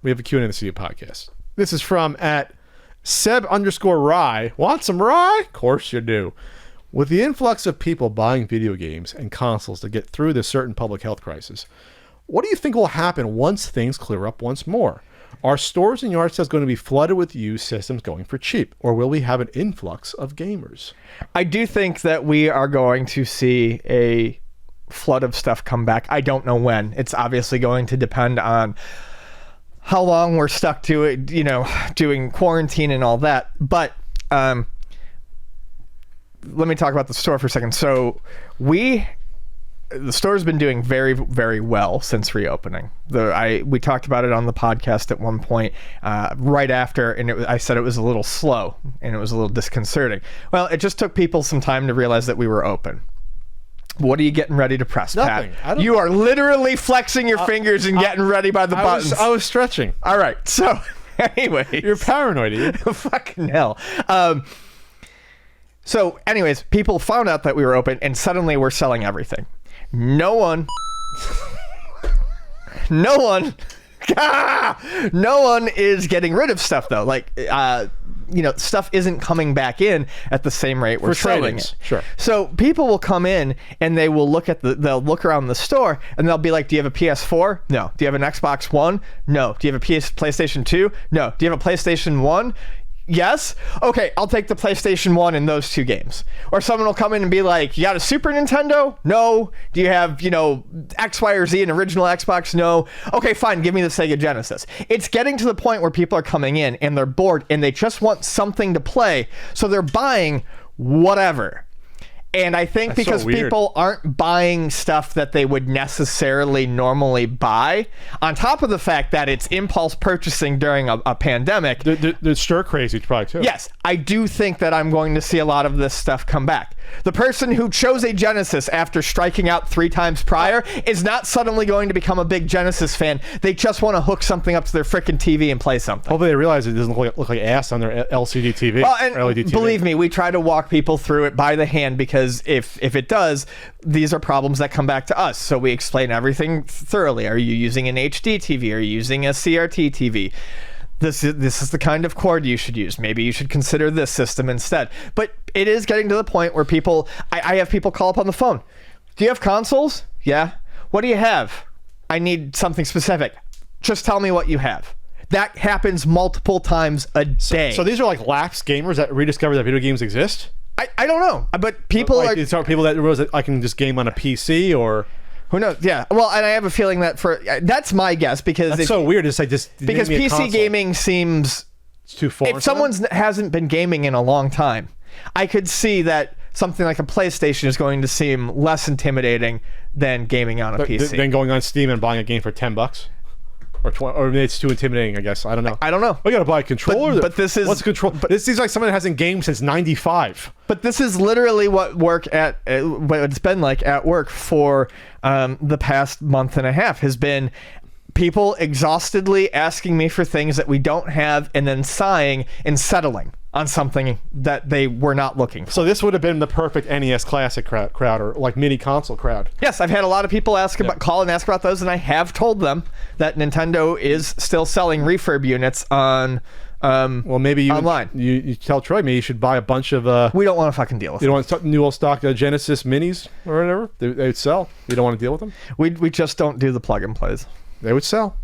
We have a Q&A in the Studio Podcast. This is from at Seb_Rye. Want some rye? Of course you do. With the influx of people buying video games and consoles to get through this certain public health crisis, what do you think will happen once things clear up once more? Are stores and yard sales going to be flooded with used systems going for cheap, or will we have an influx of gamers? I do think that we are going to see a flood of stuff come back. I don't know when. It's obviously going to depend on how long we're stuck to it, doing quarantine and all that. But let me talk about the store for a second. So the store's been doing very, very well since reopening. We talked about it on the podcast at one point, right after, and I said it was a little slow and it was a little disconcerting. Well, it just took people some time to realize that we were open. What are you getting ready to press, Nothing. Pat? You are literally flexing your fingers and getting ready by the buttons. I was stretching. All right. So, anyway. You're paranoid, you. Fucking hell. So, anyways, people found out that we were open and suddenly we're selling everything. No one is getting rid of stuff though. Like, stuff isn't coming back in at the same rate we're selling it. Sure. So people will come in and they will they'll look around the store and they'll be like, do you have a PS4? No. Do you have an Xbox One? No. Do you have a PlayStation 2? No. Do you have a PlayStation 1? Yes? Okay, I'll take the PlayStation 1 in those two games. Or someone will come in and be like, you got a Super Nintendo? No. Do you have, X, Y, or Z, an original Xbox? No. Okay, fine, give me the Sega Genesis. It's getting to the point where people are coming in and they're bored and they just want something to play, so they're buying whatever. And I think that's because people aren't buying stuff that they would necessarily normally buy, on top of the fact that it's impulse purchasing during a pandemic. They're stir crazy probably too. Yes, I do think that I'm going to see a lot of this stuff come back. The person who chose a Genesis after striking out 3 times prior is not suddenly going to become a big Genesis fan. They just want to hook something up to their freaking TV and play something. Hopefully they realize it doesn't look like ass on their LCD TV. Well, and LED TV. Believe me, we try to walk people through it by the hand because if it does, these are problems that come back to us. So we explain everything thoroughly. Are you using an HD TV? Are you using a CRT TV? This is the kind of cord you should use. Maybe you should consider this system instead. But it is getting to the point where I have people call up on the phone. Do you have consoles? Yeah. What do you have? I need something specific. Just tell me what you have. That happens multiple times a day. So these are like lax gamers that rediscover that video games exist? I don't know. But people are... These are people that realize that I can just game on a PC or... Who knows? Yeah. Well, and I have a feeling that that's my guess because that's so weird to say just because PC gaming seems it's too far. If someone hasn't been gaming in a long time, I could see that something like a PlayStation is going to seem less intimidating than gaming on a PC. Than going on Steam and buying a game for $10 or 20, or maybe it's too intimidating. I guess I don't know. I don't know. We got to buy a controller. But this is what's control? But this seems like someone that hasn't gamed since '95. But this is literally what it's been like at work for the past month and a half has been people exhaustedly asking me for things that we don't have and then sighing and settling on something that they were not looking for. So this would have been the perfect NES Classic crowd or like mini console crowd. Yes, I've had a lot of people call and ask about those, and I have told them that Nintendo is still selling refurb units on maybe you online. You tell Troy maybe you should buy a bunch of we don't want to fucking deal with you don't want new old stock Genesis minis or whatever. They would sell. You don't want to deal with them? We just don't do the plug and plays. They would sell.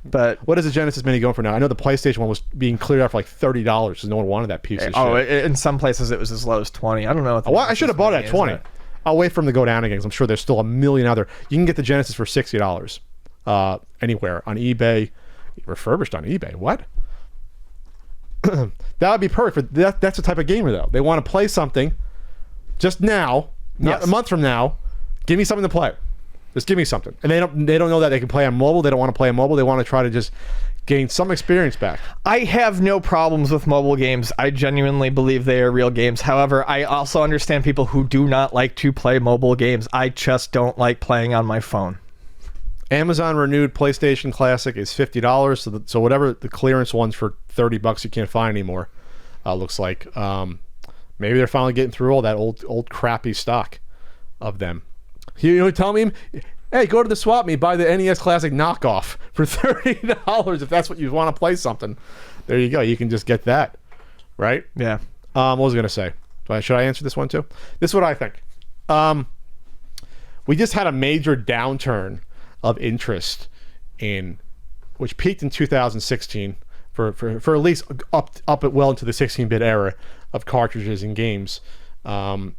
But what is the Genesis Mini going for now? I know the PlayStation one was being cleared out for like $30 because no one wanted that piece of shit. In some places it was as low as $20. I don't know. I should have bought it at $20. I'll wait for them to go down again because I'm sure there's still a million out there. You can get the Genesis for $60 anywhere on eBay, refurbished on eBay. What? That would be perfect. That's the type of gamer though. They want to play something just now, not a month from now. Give me something to play. Just give me something. And they don't know that they can play on mobile. They don't want to play on mobile. They want to try to just gain some experience back. I have no problems with mobile games. I genuinely believe they are real games. However, I also understand people who do not like to play mobile games. I just don't like playing on my phone. Amazon renewed PlayStation Classic is $50. So whatever the clearance ones for $30 you can't find anymore. Looks like maybe they're finally getting through all that old crappy stock of them. You know, tell me, Hey, go to the swap meet, buy the NES Classic knockoff for $30 if that's what you want to play something. There you go. You can just get that, right? Yeah. What was I going to say? Should I answer this one too? This is what I think. We just had a major downturn of interest which peaked in 2016 for at least up at well into the 16-bit era of cartridges and games. The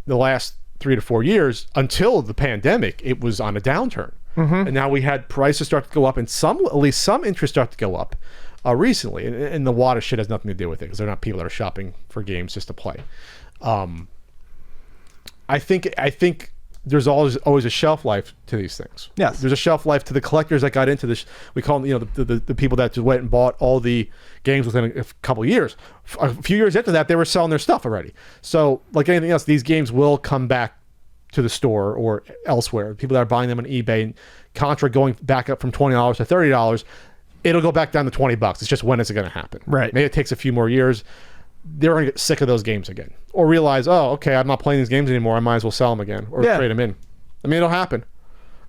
last 3 to 4 years until the pandemic, it was on a downturn. And now we had prices start to go up and at least some interest start to go up recently. And the water shit has nothing to do with it because they're not people that are shopping for games just to play. I think there's always a shelf life to these things. Yes. There's a shelf life to the collectors that got into this. We call them, the people that just went and bought all the games within a couple of years. A few years after that, they were selling their stuff already. So like anything else, these games will come back to the store or elsewhere. People that are buying them on eBay, and Contra going back up from $20 to $30, it'll go back down to $20. It's just when is it going to happen? Right. Maybe it takes a few more years. They're going to get sick of those games again, or realize, oh, okay, I'm not playing these games anymore. I might as well sell them again or trade them in. I mean, it'll happen.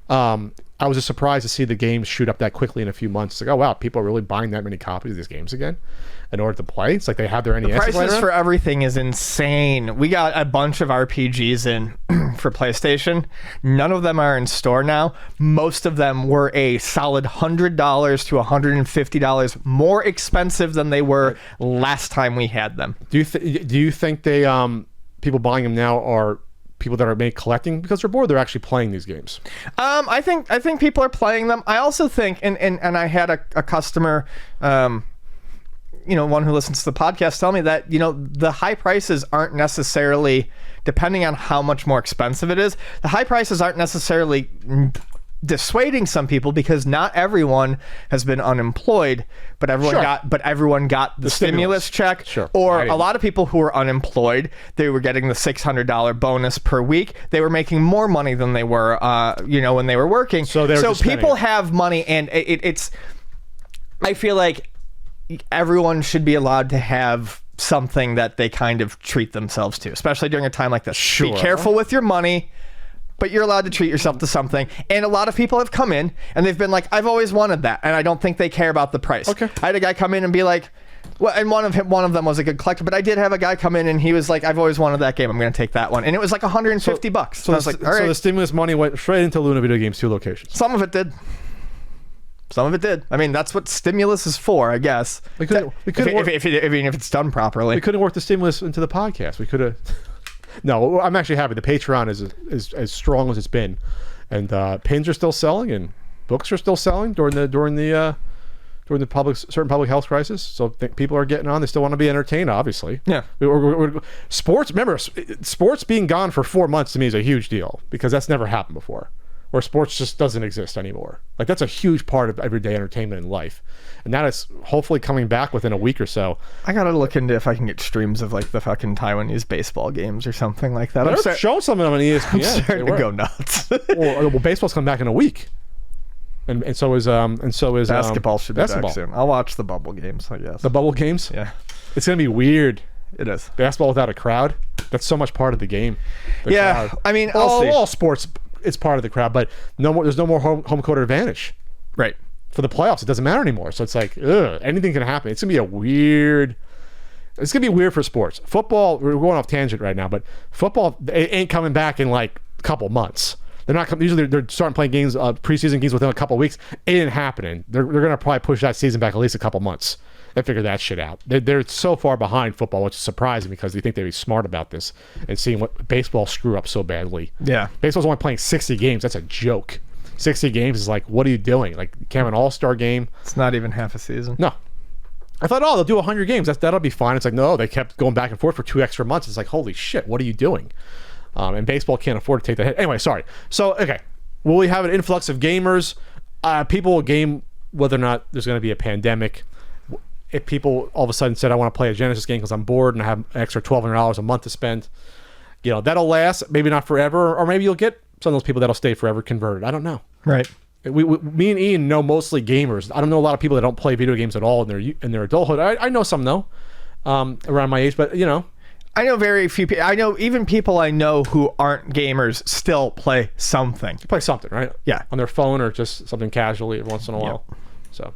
I was just surprised to see the games shoot up that quickly in a few months. It's like, oh wow, people are really buying that many copies of these games again in order to play. It's like they have their NES. The prices for everything is insane. We got a bunch of RPGs in for PlayStation. None of them are in store now. Most of them were a solid $100 to $150 more expensive than they were last time we had them. Do you think they people buying them now are people that are maybe collecting because they're bored? They're actually playing these games. I think people are playing them. I also think, and I had a customer, one who listens to the podcast, tell me that the high prices aren't necessarily, depending on how much more expensive it is, the high prices aren't necessarily dissuading some people because not everyone has been unemployed, but everyone got the stimulus check. Sure. Or a lot of people who were unemployed, they were getting the $600 bonus per week. They were making more money than they were, when they were working. So people have money, and it's. I feel like everyone should be allowed to have something that they kind of treat themselves to, especially during a time like this. Sure. Be careful with your money, but you're allowed to treat yourself to something. And a lot of people have come in and they've been like, I've always wanted that, and I don't think they care about the price. Okay. I had a guy come in and be like, well, and one of them was a good collector, but I did have a guy come in and he was like, I've always wanted that game, I'm going to take that one. And it was like $150. So I was like, all right. So the stimulus money went straight into Luna Video Games 2 locations. Some of it did. I mean, that's what stimulus is for, I guess. If it's done properly. We couldn't work the stimulus into the podcast. We could have. No, I'm actually happy. The Patreon is as strong as it's been, and pins are still selling, and books are still selling during the certain public health crisis. So people are getting on. They still want to be entertained, obviously. Yeah. Sports. Remember, sports being gone for 4 months to me is a huge deal because that's never happened before. Where sports just doesn't exist anymore. Like that's a huge part of everyday entertainment in life, and that is hopefully coming back within a week or so. I gotta look into if I can get streams of like the fucking Taiwanese baseball games or something like that. They're showing some of them on ESPN. I'm starting to go nuts. well, baseball's coming back in a week, and so is basketball should be basketball. back soon. I'll watch the bubble games, I guess. The bubble games. Yeah, it's gonna be weird. It is. Basketball without a crowd. That's so much part of the game. Crowd. I mean, all sports. It's part of the crowd, but there's no more home court advantage. Right. For the playoffs, it doesn't matter anymore. So it's like, anything can happen. It's gonna be weird for sports. Football, we're going off tangent right now, but football it ain't coming back in like a couple months. They're not usually they're starting playing games, preseason games within a couple of weeks. It ain't happening. They're gonna probably push that season back at least a couple months. They figure that shit out. They're so far behind football, which is surprising because they think they'd be smart about this and seeing what baseball screw up so badly. Yeah. Baseball's only playing 60 games. That's a joke. 60 games is like, what are you doing? Like, you can't have an all-star game. It's not even half a season. No. I thought, they'll do 100 games. That'll be fine. It's like, no, they kept going back and forth for 2 extra months. It's like, holy shit, what are you doing? And baseball can't afford to take that hit. Anyway, sorry. So, okay. Will we have an influx of gamers? People will game whether or not there's going to be a pandemic. If people all of a sudden said, I want to play a Genesis game because I'm bored and I have an extra $1,200 a month to spend, that'll last. Maybe not forever, or maybe you'll get some of those people that'll stay forever converted. I don't know. Right. Me and Ian know mostly gamers. I don't know a lot of people that don't play video games at all in their adulthood. I know some though, around my age, but I know very few people. I know even people I know who aren't gamers still play something. Play something, right? Yeah. On their phone or just something casually once in a while. So